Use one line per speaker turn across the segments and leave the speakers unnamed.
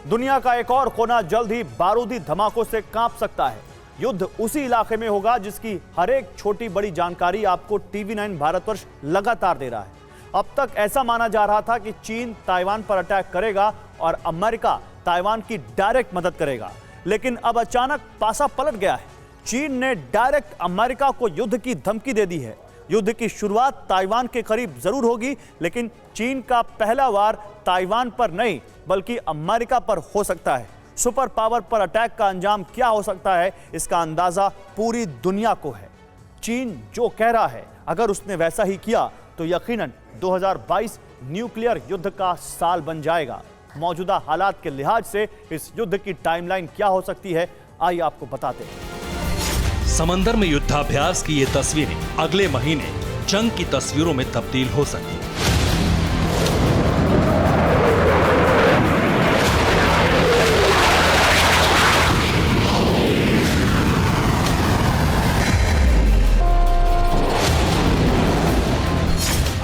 दुनिया का एक और कोना जल्द ही बारूदी धमाकों से कांप सकता है। युद्ध उसी इलाके में होगा जिसकी हर एक छोटी बड़ी जानकारी आपको TV9 भारतवर्ष लगातार दे रहा है। अब तक ऐसा माना जा रहा था कि चीन ताइवान पर अटैक करेगा और अमेरिका ताइवान की डायरेक्ट मदद करेगा, लेकिन अब अचानक पासा पलट गया है। चीन ने डायरेक्ट अमेरिका को युद्ध की धमकी दे दी है। युद्ध की शुरुआत ताइवान के करीब जरूर होगी, लेकिन चीन का पहला वार ताइवान पर नहीं बल्कि अमेरिका पर हो सकता है। सुपर पावर पर अटैक का अंजाम क्या हो सकता है, इसका अंदाजा पूरी दुनिया को है। चीन जो कह रहा है, अगर उसने वैसा ही किया तो यकीनन 2022 न्यूक्लियर युद्ध का साल बन जाएगा। मौजूदा हालात के लिहाज से इस युद्ध की टाइमलाइन क्या हो सकती है, आइए आपको बताते हैं।
समंदर में युद्धाभ्यास की ये तस्वीरें अगले महीने जंग की तस्वीरों में तब्दील हो सकती हैं।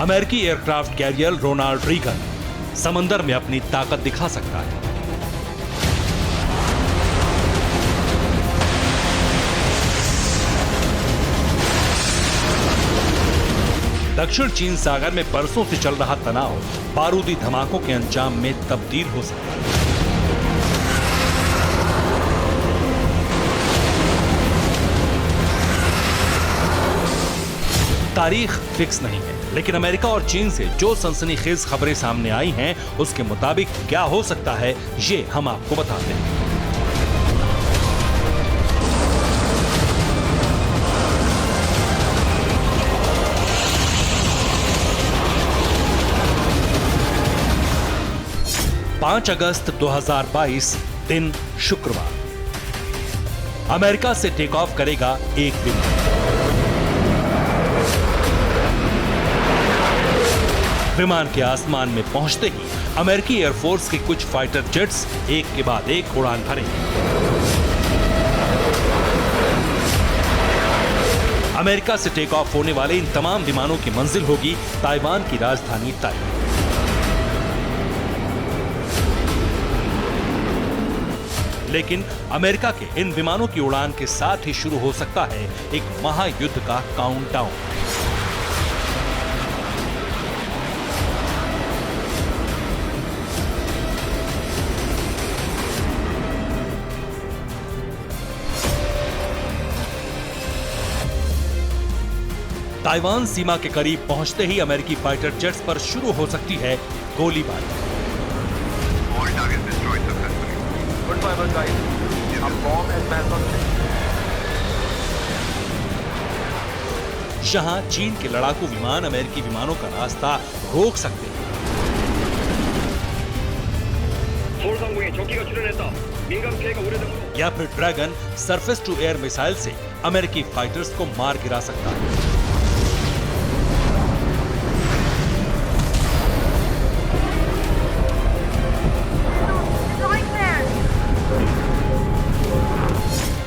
अमेरिकी एयरक्राफ्ट कैरियर रोनाल्ड रीगन समंदर में अपनी ताकत दिखा सकता है। दक्षिण चीन सागर में बरसों से चल रहा तनाव बारूदी धमाकों के अंजाम में तब्दील हो सकता है। तारीख फिक्स नहीं है, लेकिन अमेरिका और चीन से जो सनसनीखेज खबरें सामने आई हैं, उसके मुताबिक क्या हो सकता है ये हम आपको बताते हैं। पांच अगस्त 2022 दिन शुक्रवार। अमेरिका से टेक ऑफ करेगा एक विमान। विमान के आसमान में पहुंचते ही अमेरिकी एयरफोर्स के कुछ फाइटर जेट्स एक के बाद एक उड़ान भरेंगे। अमेरिका से टेक ऑफ होने वाले इन तमाम विमानों की मंजिल होगी ताइवान की राजधानी ताइवान। लेकिन अमेरिका के इन विमानों की उड़ान के साथ ही शुरू हो सकता है एक महायुद्ध का काउंटडाउन। ताइवान सीमा के करीब पहुंचते ही अमेरिकी फाइटर जेट्स पर शुरू हो सकती है गोलीबारी। यहां चीन के लड़ाकू विमान अमेरिकी विमानों का रास्ता रोक सकते हैं। या फिर dragon surface to air missile से अमेरिकी फाइटर्स को मार गिरा सकता है।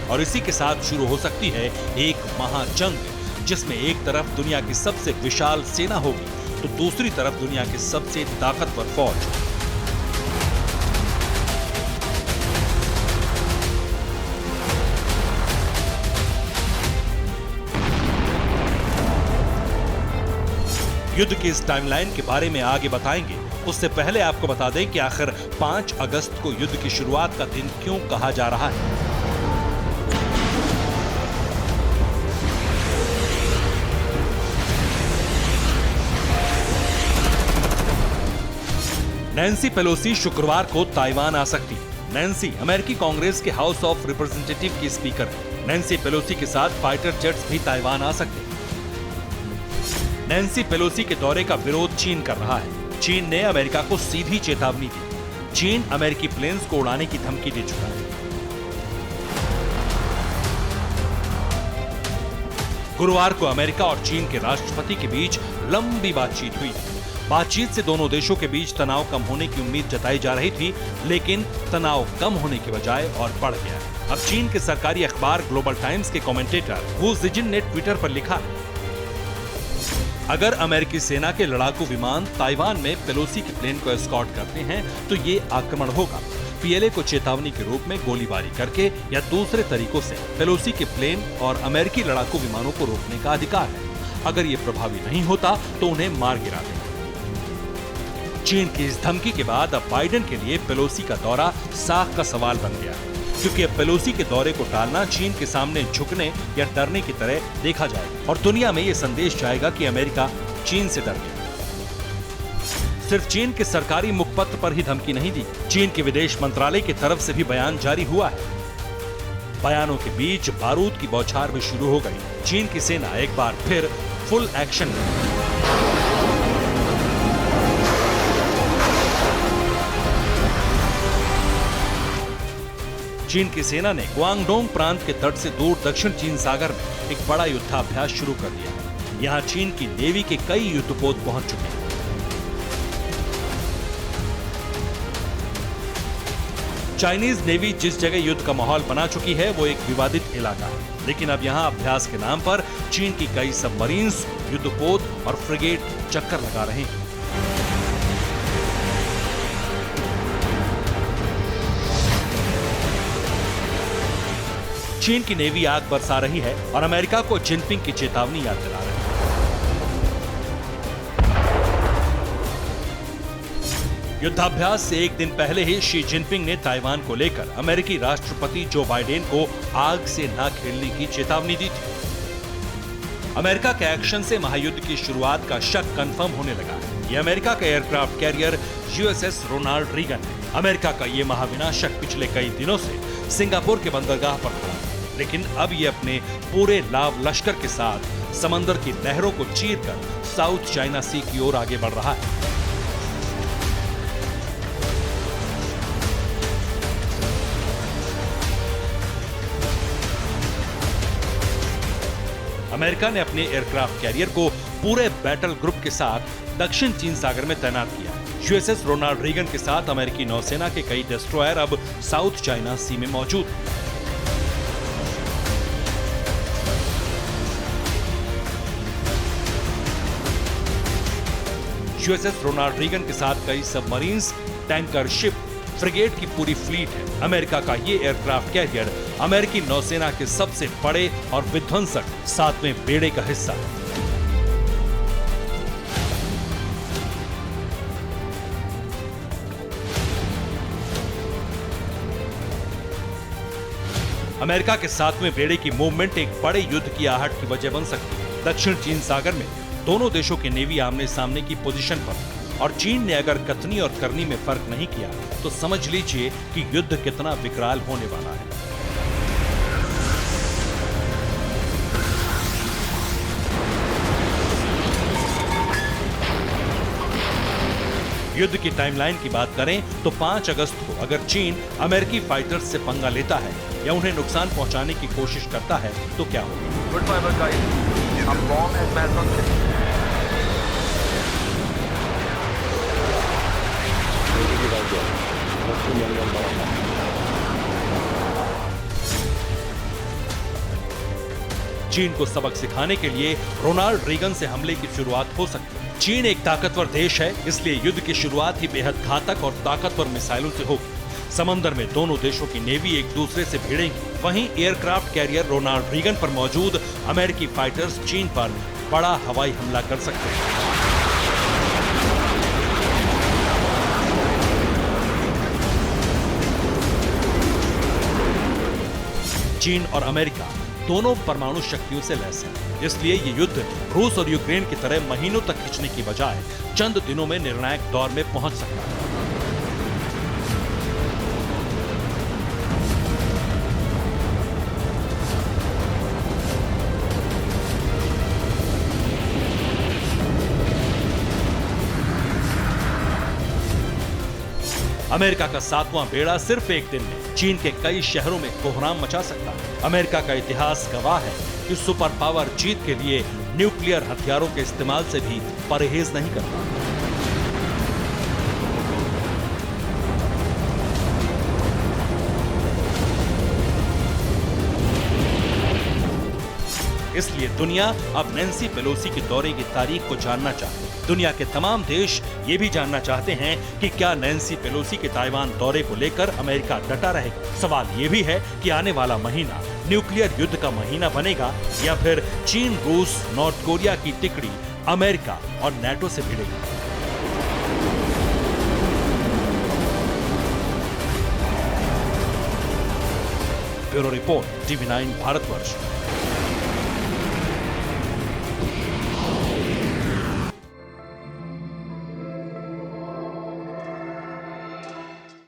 और इसी के साथ शुरू हो सकती है एक महाजंग, जिसमें एक तरफ दुनिया की सबसे विशाल सेना होगी तो दूसरी तरफ दुनिया की सबसे ताकतवर फौज। युद्ध की इस टाइमलाइन के बारे में आगे बताएंगे। उससे पहले आपको बता दें कि आखिर 5 अगस्त को युद्ध की शुरुआत का दिन क्यों कहा जा रहा है। नैन्सी पेलोसी शुक्रवार को ताइवान आ सकती है। नैन्सी अमेरिकी कांग्रेस के हाउस ऑफ रिप्रेजेंटेटिव की स्पीकर है। नैन्सी पेलोसी के साथ फाइटर जेट्स भी ताइवान आ सकते हैं। नैन्सी पेलोसी के दौरे का विरोध चीन कर रहा है। चीन ने अमेरिका को सीधी चेतावनी दी। चीन अमेरिकी प्लेन्स को उड़ाने की धमकी दे चुका है। गुरुवार को अमेरिका और चीन के राष्ट्रपति के बीच लंबी बातचीत हुई। बातचीत से दोनों देशों के बीच तनाव कम होने की उम्मीद जताई जा रही थी, लेकिन तनाव कम होने के बजाय और बढ़ गया है। अब चीन के सरकारी अखबार ग्लोबल टाइम्स के कमेंटेटर वू जिजिन ने ट्विटर पर लिखा, अगर अमेरिकी सेना के लड़ाकू विमान ताइवान में पेलोसी के प्लेन को एस्कॉर्ट करते हैं तो ये आक्रमण होगा। पीएलए को चेतावनी के रूप में गोलीबारी करके या दूसरे तरीकों से पेलोसी के प्लेन और अमेरिकी लड़ाकू विमानों को रोकने का अधिकार है। अगर ये प्रभावी नहीं होता तो उन्हें मार गिरा देंगे। चीन की इस धमकी के बाद अब बाइडेन के लिए पेलोसी का दौरा साख का सवाल बन गया है, क्योंकि अब पेलोसी के दौरे को टालना चीन के सामने झुकने या डरने की तरह देखा जाएगा और दुनिया में ये संदेश जाएगा कि अमेरिका चीन से डर गया। सिर्फ चीन के सरकारी मुखपत्र पर ही धमकी नहीं दी, चीन के विदेश मंत्रालय की तरफ से भी बयान जारी हुआ है। बयानों के बीच बारूद की बौछार भी शुरू हो गई। चीन की सेना एक बार फिर फुल एक्शन में। चीन की सेना ने ग्वांगडोंग प्रांत के तट से दूर दक्षिण चीन सागर में एक बड़ा युद्धाभ्यास शुरू कर दिया है। यहां चीन की नेवी के कई युद्धपोत पहुंच चुके हैं। चाइनीज नेवी जिस जगह युद्ध का माहौल बना चुकी है वो एक विवादित इलाका है, लेकिन अब यहां अभ्यास के नाम पर चीन की कई सबमरीन्स, युद्धपोत और फ्रिगेट चक्कर लगा रहे हैं। चीन की नेवी आग बरसा रही है और अमेरिका को जिनपिंग की चेतावनी याद दिला रही है। युद्धाभ्यास से एक दिन पहले ही शी जिनपिंग ने ताइवान को लेकर अमेरिकी राष्ट्रपति जो बाइडेन को आग से ना खेलने की चेतावनी दी थी। अमेरिका के एक्शन से महायुद्ध की शुरुआत का शक कंफर्म होने लगा है। ये अमेरिका का aircraft carrier USS Ronald Reagan है। अमेरिका का ये महाविनाशक पिछले कई दिनों से सिंगापुर के बंदरगाह पर खड़ा है, लेकिन अब ये अपने पूरे लाव लश्कर के साथ समंदर की लहरों को चीरकर साउथ चाइना सी की ओर आगे बढ़ रहा है। अमेरिका ने अपने एयरक्राफ्ट कैरियर को पूरे बैटल ग्रुप के साथ दक्षिण चीन सागर में तैनात किया। यूएसएस रोनाल्ड रीगन के साथ अमेरिकी नौसेना के कई डिस्ट्रॉयर अब साउथ चाइना सी में मौजूद हैं। यूएसएस रोनाल्ड रीगन के साथ कई सबमरीन्स, टैंकर शिप, फ्रिगेट की पूरी फ्लीट है। अमेरिका का ये एयरक्राफ्ट कैरियर अमेरिकी नौसेना के सबसे बड़े और विध्वंसक 7वें बेड़े का हिस्सा है। अमेरिका के 7वें बेड़े की मूवमेंट एक बड़े युद्ध की आहट की वजह बन सकती है। दक्षिण चीन सागर में दोनों देशों के नेवी आमने सामने की पोजीशन पर, और चीन ने अगर कथनी और करनी में फर्क नहीं किया तो समझ लीजिए कि युद्ध कितना विकराल होने वाला है। युद्ध की टाइमलाइन की बात करें तो 5 अगस्त को अगर चीन अमेरिकी फाइटर्स से पंगा लेता है या उन्हें नुकसान पहुंचाने की कोशिश करता है तो क्या होगा?
Good fiber guys. I'm bomb as marathon.
चीन को सबक सिखाने के लिए रोनाल्ड रीगन से हमले की शुरुआत हो सकती है। चीन एक ताकतवर देश है, इसलिए युद्ध की शुरुआत ही बेहद घातक और ताकतवर मिसाइलों से होगी। समंदर में दोनों देशों की नेवी एक दूसरे से भिड़ेंगी। वहीं एयरक्राफ्ट कैरियर रोनाल्ड रीगन पर मौजूद अमेरिकी फाइटर्स चीन पर बड़ा हवाई हमला कर सकते हैं। चीन और अमेरिका दोनों परमाणु शक्तियों से लैस हैं, इसलिए ये युद्ध रूस और यूक्रेन की तरह महीनों तक खिंचने की बजाय चंद दिनों में निर्णायक दौर में पहुंच सकता है। अमेरिका का 7वां बेड़ा सिर्फ एक दिन में चीन के कई शहरों में कोहराम मचा सकता है। अमेरिका का इतिहास गवाह है कि सुपर पावर जीत के लिए न्यूक्लियर हथियारों के इस्तेमाल से भी परहेज नहीं करता। इसलिए दुनिया अब नैन्सी पेलोसी के दौरे की तारीख को जानना चाहती है। दुनिया के तमाम देश ये भी जानना चाहते हैं कि क्या नैन्सी पेलोसी के ताइवान दौरे को लेकर अमेरिका डटा रहेगा। सवाल ये भी है कि आने वाला महीना न्यूक्लियर युद्ध का महीना बनेगा या फिर चीन, रूस, नॉर्थ कोरिया की टिकड़ी अमेरिका और नाटो से भिड़ेगी। Bureau report, TV9 Bharatvarsh.